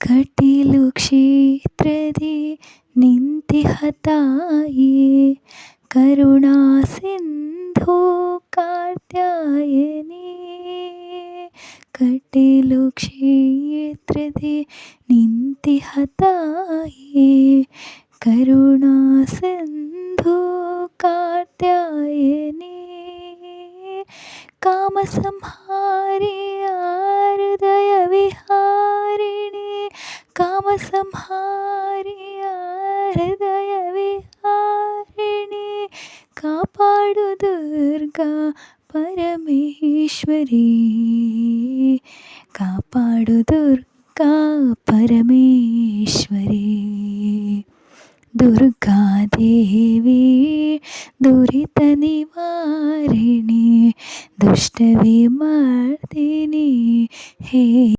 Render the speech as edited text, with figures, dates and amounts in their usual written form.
ಕಟೀಲು ಕ್ಷೇತ್ರದಿ ನಿಂತಿಹ ತಾಯಿ, ಕರುಣಾ ಸಿಂಧು ಕಾತ್ಯಾಯನಿ. ಕಟೀಲು ಕ್ಷೇತ್ರದಿ ನಿಂತಿಹ ತಾಯಿ, ಕರುಣಾ ಸಿಂಧು ಕಾತ್ಯಾಯನಿ. ಕಾಮ ಸಂಹಾರಿಯ ಹೃದಯ ವಿಹಾರಿಣಿ, ಕಾಮ ಸಂಹಾರಿಯ ಹೃದಯ ವಿಹಾರಿಣಿ. ಕಾಪಾಡು ದುರ್ಗಾ ಪರಮೇಶ್ವರಿ, ಕಾಪಾಡು ದುರ್ಗಾ ಪರಮೇಶ್ವರಿ. ದುರ್ಗಾದೇವಿ ದುರಿತ ನಿವಾರಿಣಿ, ದುಷ್ಟ ವಿಮರ್ದಿನಿ ಹೇ